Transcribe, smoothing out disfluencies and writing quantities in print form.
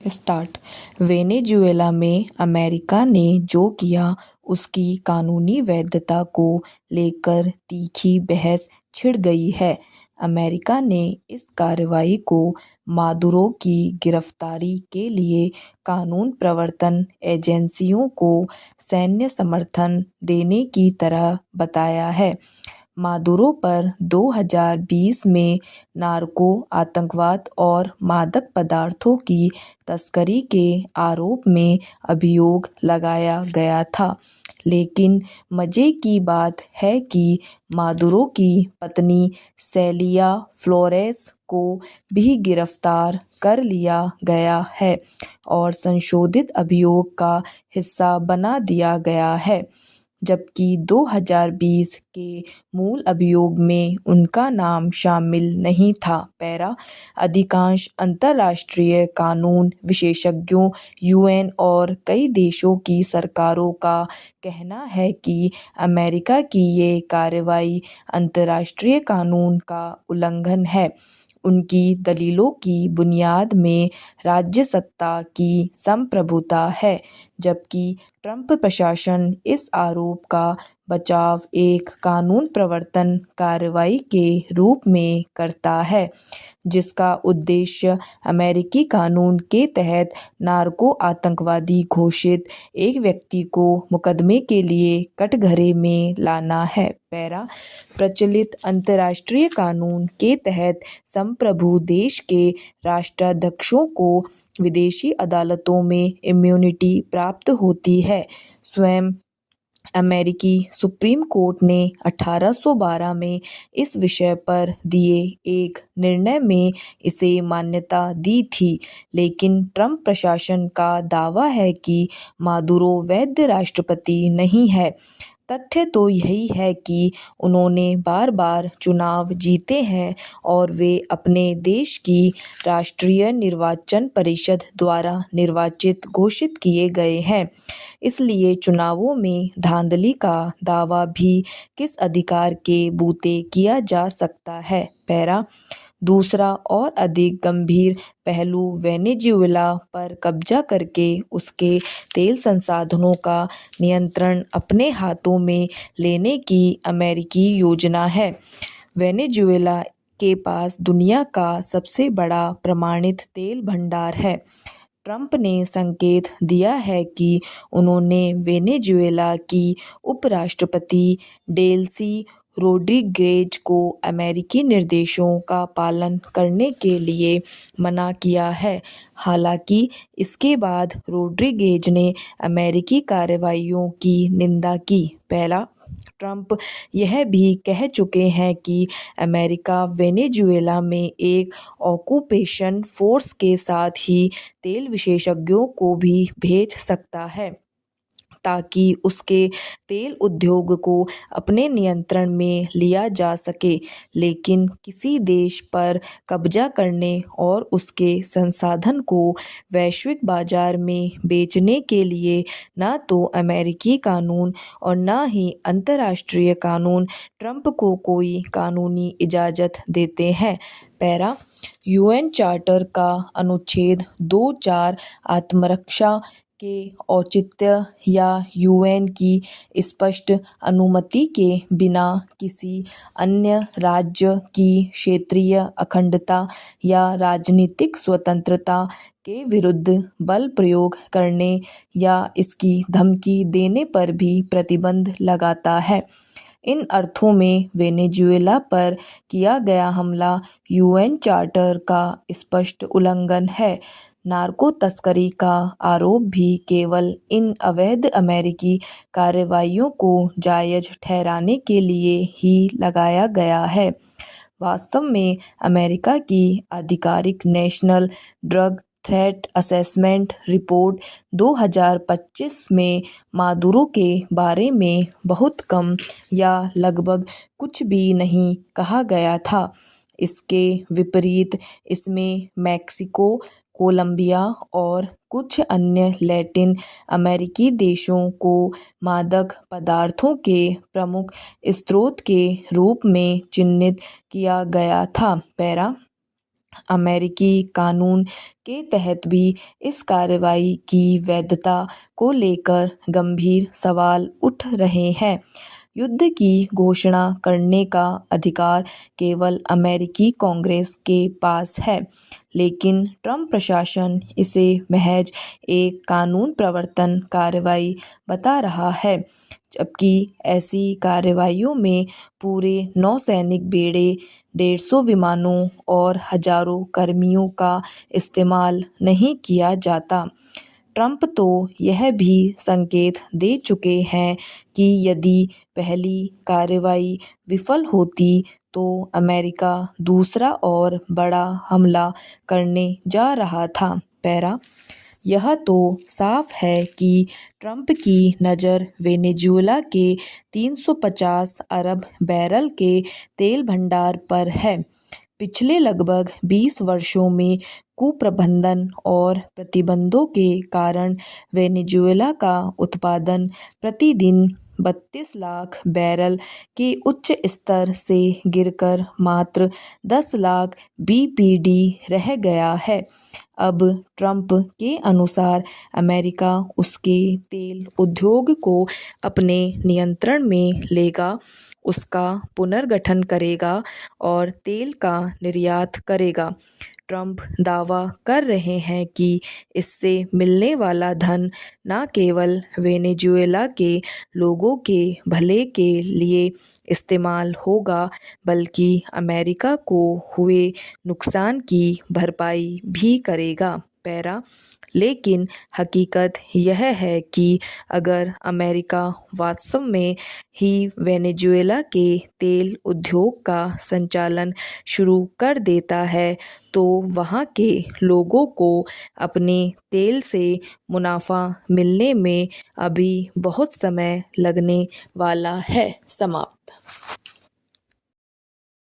Start. Venezuela में America ने जो किया उसकी कानूनी वैधता को लेकर तीखी बहस छिड़ गई है। अमेरिका ने इस कार्रवाई को मादुरो की गिरफ्तारी के लिए कानून प्रवर्तन एजेंसियों को सैन्य समर्थन देने की तरह बताया है। मादुरो पर 2020 में नार्को आतंकवाद और मादक पदार्थों की तस्करी के आरोप में अभियोग लगाया गया था। लेकिन मजे की बात है कि मादुरो की पत्नी सेलिया फ्लोरेस को भी गिरफ्तार कर लिया गया है और संशोधित अभियोग का हिस्सा बना दिया गया है, जबकि 2020 के मूल अभियोग में उनका नाम शामिल नहीं था। पैरा। अधिकांश अंतर्राष्ट्रीय कानून विशेषज्ञों, यूएन और कई देशों की सरकारों का कहना है कि अमेरिका की ये कार्रवाई अंतर्राष्ट्रीय कानून का उल्लंघन है। उनकी दलीलों की बुनियाद में राज्य सत्ता की संप्रभुता है, जबकि ट्रंप प्रशासन इस आरोप का बचाव एक कानून प्रवर्तन कार्रवाई के रूप में करता है, जिसका उद्देश्य अमेरिकी कानून के तहत नार्को आतंकवादी घोषित एक व्यक्ति को मुकदमे के लिए कटघरे में लाना है। पैरा। प्रचलित अंतर्राष्ट्रीय कानून के तहत संप्रभु देश के राष्ट्राध्यक्षों को विदेशी अदालतों में इम्यूनिटी प्राप्त होती है। स्वयं अमेरिकी सुप्रीम कोर्ट ने 1812 में इस विषय पर दिए एक निर्णय में इसे मान्यता दी थी, लेकिन ट्रंप प्रशासन का दावा है कि मादुरो वैध राष्ट्रपति नहीं है। तथ्य तो यही है कि उन्होंने बार बार चुनाव जीते हैं और वे अपने देश की राष्ट्रीय निर्वाचन परिषद द्वारा निर्वाचित घोषित किए गए हैं। इसलिए चुनावों में धांधली का दावा भी किस अधिकार के बूते किया जा सकता है। पैरा। दूसरा और अधिक गंभीर पहलू वेनेजुएला पर कब्जा करके उसके तेल संसाधनों का नियंत्रण अपने हाथों में लेने की अमेरिकी योजना है। वेनेजुएला के पास दुनिया का सबसे बड़ा प्रमाणित तेल भंडार है। ट्रंप ने संकेत दिया है कि उन्होंने वेनेजुएला की उपराष्ट्रपति डेल्सी रोड्रिगेज को अमेरिकी निर्देशों का पालन करने के लिए मना किया है। हालांकि इसके बाद रोड्रिगेज ने अमेरिकी कार्रवाइयों की निंदा की। पहला, ट्रंप यह भी कह चुके हैं कि अमेरिका वेनेजुएला में एक ऑक्यूपेशन फोर्स के साथ ही तेल विशेषज्ञों को भी भेज सकता है, ताकि उसके तेल उद्योग को अपने नियंत्रण में लिया जा सके। लेकिन किसी देश पर कब्जा करने और उसके संसाधन को वैश्विक बाजार में बेचने के लिए न तो अमेरिकी कानून और न ही अंतर्राष्ट्रीय कानून ट्रंप को कोई कानूनी इजाज़त देते हैं। पैरा। यूएन चार्टर का अनुच्छेद 2.4 आत्मरक्षा के औचित्य या यूएन की स्पष्ट अनुमति के बिना किसी अन्य राज्य की क्षेत्रीय अखंडता या राजनीतिक स्वतंत्रता के विरुद्ध बल प्रयोग करने या इसकी धमकी देने पर भी प्रतिबंध लगाता है। इन अर्थों में वेनेजुएला पर किया गया हमला यूएन चार्टर का स्पष्ट उल्लंघन है। नार्को तस्करी का आरोप भी केवल इन अवैध अमेरिकी कार्रवाइयों को जायज़ ठहराने के लिए ही लगाया गया है। वास्तव में अमेरिका की आधिकारिक national drug threat assessment report 2025 में मादुरो के बारे में बहुत कम या लगभग कुछ भी नहीं कहा गया था। इसके विपरीत इसमें मैक्सिको, कोलंबिया और कुछ अन्य लैटिन अमेरिकी देशों को मादक पदार्थों के प्रमुख स्रोत के रूप में चिन्हित किया गया था। पैरा। अमेरिकी कानून के तहत भी इस कार्रवाई की वैधता को लेकर गंभीर सवाल उठ रहे हैं। युद्ध की घोषणा करने का अधिकार केवल अमेरिकी कांग्रेस के पास है, लेकिन ट्रंप प्रशासन इसे महज एक कानून प्रवर्तन कार्रवाई बता रहा है, जबकि ऐसी कार्रवाइयों में पूरे नौसैनिक बेड़े, 150 विमानों और हजारों कर्मियों का इस्तेमाल नहीं किया जाता। ट्रंप तो यह भी संकेत दे चुके हैं कि यदि पहली कार्रवाई विफल होती तो अमेरिका दूसरा और बड़ा हमला करने जा रहा था। पैरा यह तो साफ है कि ट्रंप की नज़र वेनेजुएला के 350 अरब बैरल के तेल भंडार पर है। पिछले लगभग 20 वर्षों में कुप्रबंधन और प्रतिबंधों के कारण वेनेजुएला का उत्पादन प्रतिदिन 32 लाख बैरल के उच्च स्तर से गिरकर मात्र 10 लाख बीपीडी रह गया है। अब ट्रंप के अनुसार अमेरिका उसके तेल उद्योग को अपने नियंत्रण में लेगा, उसका पुनर्गठन करेगा और तेल का निर्यात करेगा। ट्रंप दावा कर रहे हैं कि इससे मिलने वाला धन न केवल वेनेजुएला के लोगों के भले के लिए इस्तेमाल होगा, बल्कि अमेरिका को हुए नुकसान की भरपाई भी करेगा। पैरा लेकिन हकीकत यह है कि अगर अमेरिका वास्तव में ही वेनेजुएला के तेल उद्योग का संचालन शुरू कर देता है तो वहाँ के लोगों को अपने तेल से मुनाफा मिलने में अभी बहुत समय लगने वाला है। समाप्त।